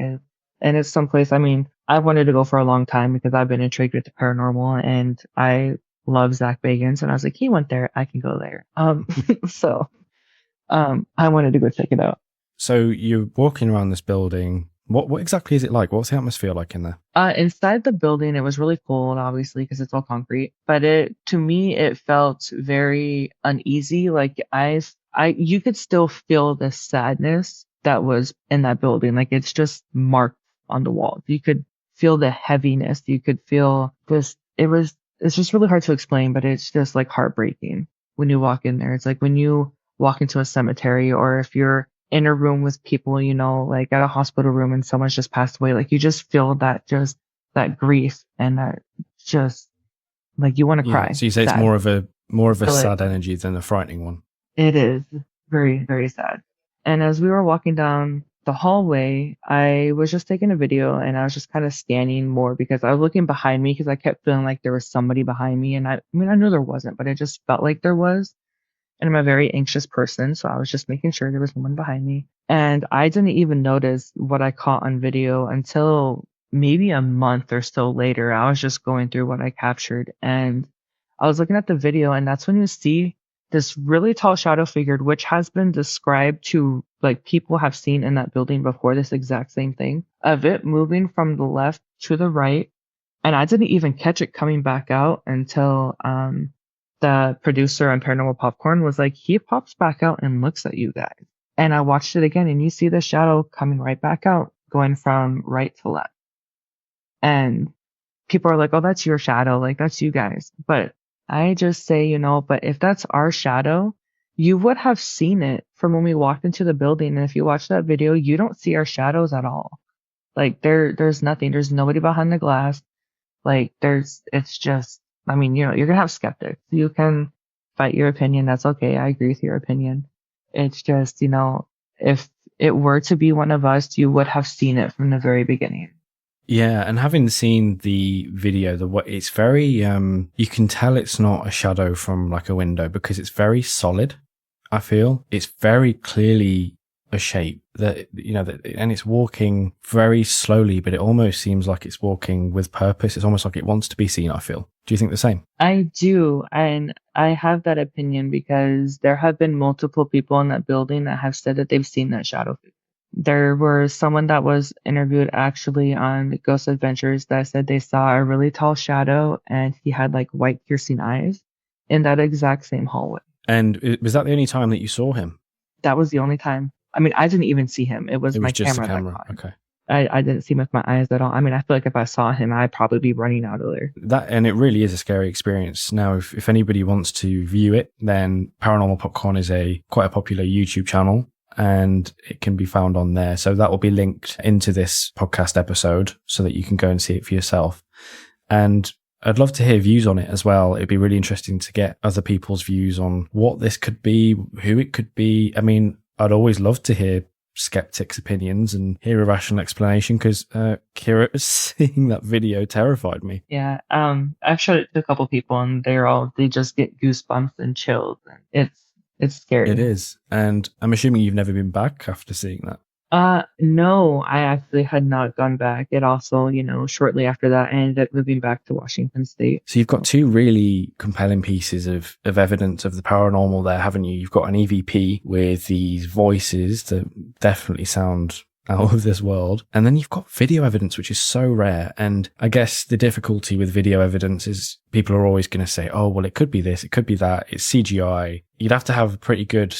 And it's someplace, I mean, I've wanted to go for a long time because I've been intrigued with the paranormal and I love Zach Bagans. And I was like, he went there, I can go there. So, I wanted to go check it out. So you're walking around this building. What exactly is it like? What's the atmosphere like in there? Inside the building, it was really cold, obviously, because it's all concrete. But to me, it felt very uneasy. Like you could still feel the sadness that was in that building. Like it's just marked on the walls. You could feel the heaviness. You could feel this. It's just really hard to explain, but it's just like heartbreaking when you walk in there. It's like when you walk into a cemetery or if you're in a room with people, like at a hospital room and someone's just passed away, like you just feel that grief and that just like you want to cry. So you say sad. It's more of a Feel it. sad energy than a frightening one. It is very, very sad. And as we were walking down the hallway, I was just taking a video and I was just kind of scanning more because I was looking behind me because I kept feeling like there was somebody behind me. And I mean, I knew there wasn't, but it just felt like there was. And I'm a very anxious person, so I was just making sure there was no one behind me. And I didn't even notice what I caught on video until maybe a month or so later. I was just going through what I captured and I was looking at the video, and that's when you see this really tall shadow figure, which has been described to like people have seen in that building before, this exact same thing of it moving from the left to the right. And I didn't even catch it coming back out until the producer on Paranormal Popcorn was like, he pops back out and looks at you guys. And I watched it again and you see the shadow coming right back out, going from right to left. And people are like, oh, that's your shadow. Like, that's you guys. But I just say, but if that's our shadow, you would have seen it from when we walked into the building. And if you watch that video, you don't see our shadows at all. Like there's nothing. There's nobody behind the glass. Like it's just, I mean, you're going to have skeptics. You can fight your opinion. That's okay. I agree with your opinion. It's just, if it were to be one of us, you would have seen it from the very beginning. Yeah, and having seen the video, it's very, you can tell it's not a shadow from like a window because it's very solid, I feel. It's very clearly a shape and it's walking very slowly, but it almost seems like it's walking with purpose. It's almost like it wants to be seen, I feel. Do you think the same? I do. And I have that opinion because there have been multiple people in that building that have said that they've seen that shadow figure. There was someone that was interviewed actually on Ghost Adventures that said they saw a really tall shadow and he had like white piercing eyes in that exact same hallway. And was that the only time that you saw him? That was the only time. I mean, I didn't even see him. It was my just camera. A camera. Okay. I didn't see him with my eyes at all. I mean, I feel like if I saw him, I'd probably be running out of there. And it really is a scary experience. Now, if anybody wants to view it, then Paranormal Popcorn is quite a popular YouTube channel and it can be found on there. So that will be linked into this podcast episode so that you can go and see it for yourself. And I'd love to hear views on it as well. It'd be really interesting to get other people's views on what this could be, who it could be. I mean, I'd always love to hear skeptics' opinions and hear a rational explanation because Kira, seeing that video terrified me. Yeah, I've showed it to a couple people and they just get goosebumps and chills. It's scary. It is. And I'm assuming you've never been back after seeing that. No, I actually had not gone back. It also, shortly after that, I ended up moving back to Washington State. So you've got two really compelling pieces of evidence of the paranormal there, haven't you? You've got an EVP with these voices that definitely sound out of this world. And then you've got video evidence, which is so rare. And I guess the difficulty with video evidence is people are always going to say, oh, well, it could be this, it could be that, it's CGI. You'd have to have pretty good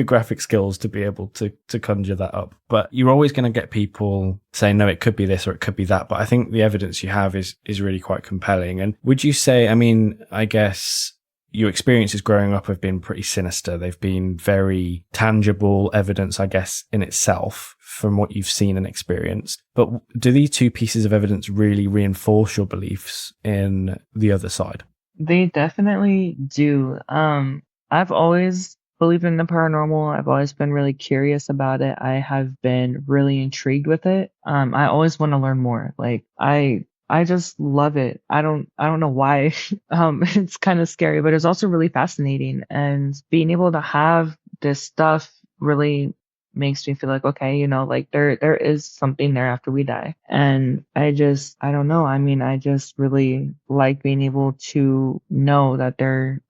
graphic skills to be able to conjure that up. But you're always going to get people saying, no, it could be this or it could be that. But I think the evidence you have is really quite compelling. And would you say, I mean, I guess your experiences growing up have been pretty sinister. They've been very tangible evidence, I guess, in itself from what you've seen and experienced. But do these two pieces of evidence really reinforce your beliefs in the other side? They definitely do. I've always believe in the paranormal. I've always been really curious about it. I have been really intrigued with it. I always want to learn more. Like I just love it. I don't know why. It's kind of scary, but it's also really fascinating. And being able to have this stuff really makes me feel like, okay, like there is something there after we die. And I don't know. I mean, I just really like being able to know that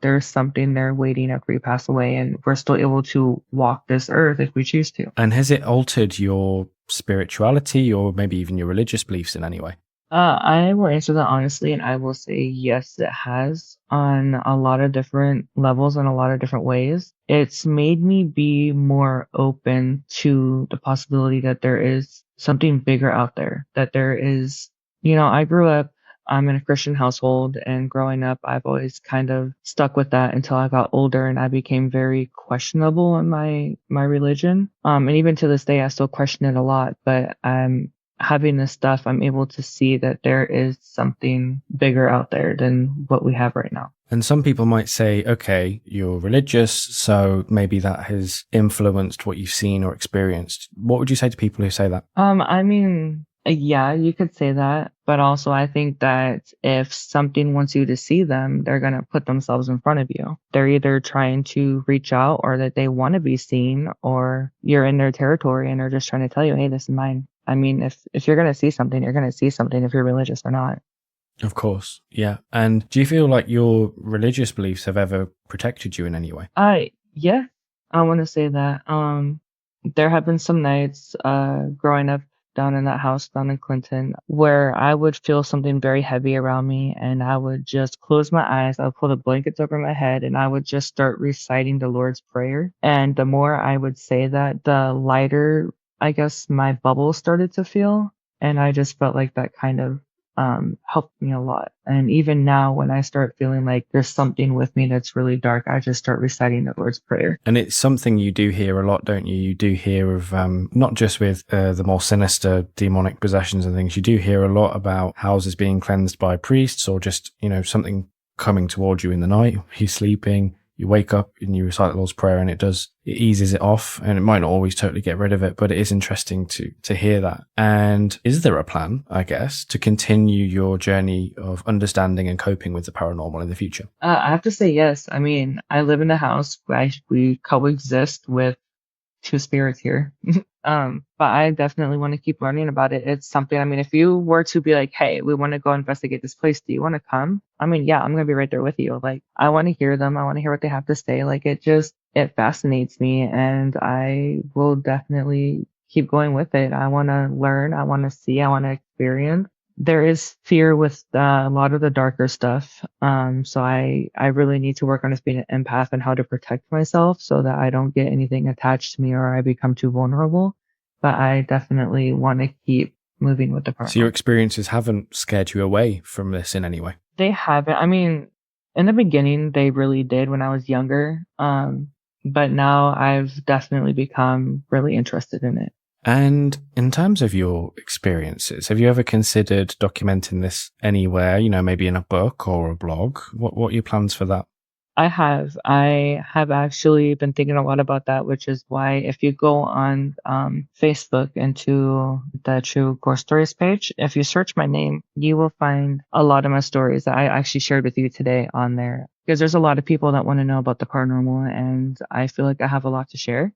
there's something there waiting after we pass away, and we're still able to walk this earth if we choose to. And has it altered your spirituality or maybe even your religious beliefs in any way? I will answer that honestly, and I will say yes, it has on a lot of different levels and a lot of different ways. It's made me be more open to the possibility that there is something bigger out there, that there is, I grew up, I'm in a Christian household, and growing up, I've always kind of stuck with that until I got older and I became very questionable in my religion. And even to this day, I still question it a lot, but having this stuff, I'm able to see that there is something bigger out there than what we have right now. And some people might say, okay, you're religious, so maybe that has influenced what you've seen or experienced. What would you say to people who say that? I mean, yeah, you could say that, but also I think that if something wants you to see them, they're going to put themselves in front of you. They're either trying to reach out or that they want to be seen, or you're in their territory and they're just trying to tell you, hey, this is mine. I mean, if you're going to see something, you're going to see something if you're religious or not. Of course, yeah. And do you feel like your religious beliefs have ever protected you in any way? Yeah, I want to say that. There have been some nights, growing up down in that house down in Clinton where I would feel something very heavy around me, and I would just close my eyes. I would pull the blankets over my head and I would just start reciting the Lord's Prayer. And the more I would say that, the lighter, I guess, my bubble started to feel. And I just felt like that kind of helped me a lot. And even now, when I start feeling like there's something with me that's really dark, I just start reciting the Lord's Prayer. And it's something you do hear a lot, don't you? You do hear of, not just with the more sinister demonic possessions and things, you do hear a lot about houses being cleansed by priests, or just, something coming towards you in the night. You're sleeping, you wake up and you recite the Lord's Prayer, and it eases it off, and it might not always totally get rid of it, but it is interesting to hear that. And is there a plan, I guess, to continue your journey of understanding and coping with the paranormal in the future? I have to say yes. I mean, I live in a house. We coexist with two spirits here. But I definitely want to keep learning about it. It's something, I mean, if you were to be like, hey, we want to go investigate this place, do you want to come? I mean, yeah, I'm going to be right there with you. Like, I want to hear them. I want to hear what they have to say. Like, it fascinates me, and I will definitely keep going with it. I want to learn. I want to see. I want to experience. There is fear with a lot of the darker stuff. So I really need to work on just being an empath and how to protect myself so that I don't get anything attached to me or I become too vulnerable. But I definitely want to keep moving with the paranormal. So your experiences haven't scared you away from this in any way? They haven't. I mean, in the beginning, they really did when I was younger. But now I've definitely become really interested in it. And in terms of your experiences, have you ever considered documenting this anywhere, maybe in a book or a blog? What are your plans for that? I have actually been thinking a lot about that, which is why if you go on Facebook into the True Ghost Stories page, if you search my name, you will find a lot of my stories that I actually shared with you today on there. Because there's a lot of people that want to know about the paranormal, and I feel like I have a lot to share.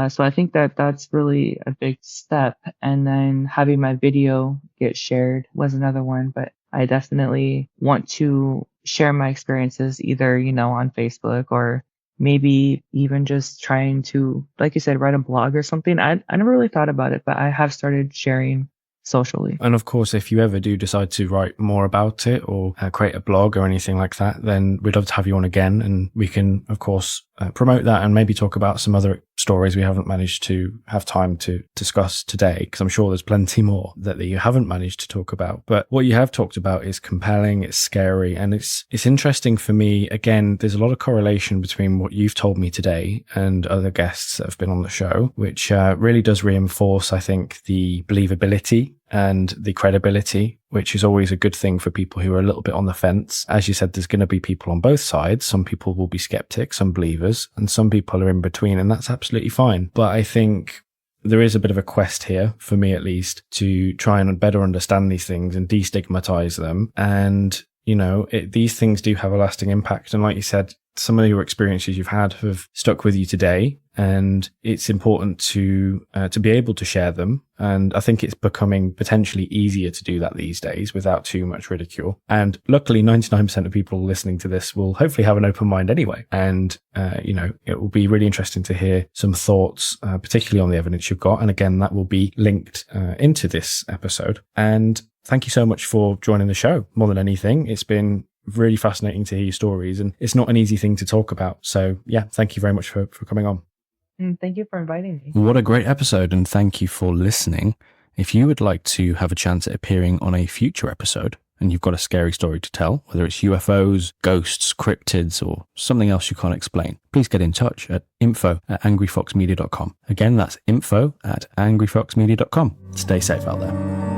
So I think that that's really a big step. And then having my video get shared was another one, but I definitely want to share my experiences either, on Facebook, or maybe even just trying to, like you said, write a blog or something. I never really thought about it, but I have started sharing socially. And of course, if you ever do decide to write more about it or create a blog or anything like that, then we'd love to have you on again, and we can, of course, promote that and maybe talk about some other stories we haven't managed to have time to discuss today, because I'm sure there's plenty more that you haven't managed to talk about. But what you have talked about is compelling, it's scary, and it's interesting for me. Again, there's a lot of correlation between what you've told me today and other guests that have been on the show, which really does reinforce, I think, the believability and the credibility which is always a good thing for people who are a little bit on the fence. As you said, there's going to be people on both sides. Some people will be skeptics, some believers, and some people are in between, and that's absolutely fine. But I think there is a bit of a quest here, for me at least, to try and better understand these things and destigmatize them. And, these things do have a lasting impact. And like you said, some of your experiences you've had have stuck with you today, and it's important to be able to share them. And I think it's becoming potentially easier to do that these days without too much ridicule. And luckily, 99% of people listening to this will hopefully have an open mind anyway. And, it will be really interesting to hear some thoughts, particularly on the evidence you've got. And again, that will be linked into this episode. And thank you so much for joining the show. More than anything, it's been really fascinating to hear your stories, and it's not an easy thing to talk about. So yeah, thank you very much for coming on. Thank you for inviting me. What a great episode, and thank you for listening. If you would like to have a chance at appearing on a future episode, and you've got a scary story to tell, whether it's UFOs, ghosts, cryptids, or something else you can't explain, please get in touch at info@angryfoxmedia.com. Again, that's info@angryfoxmedia.com. Stay safe out there.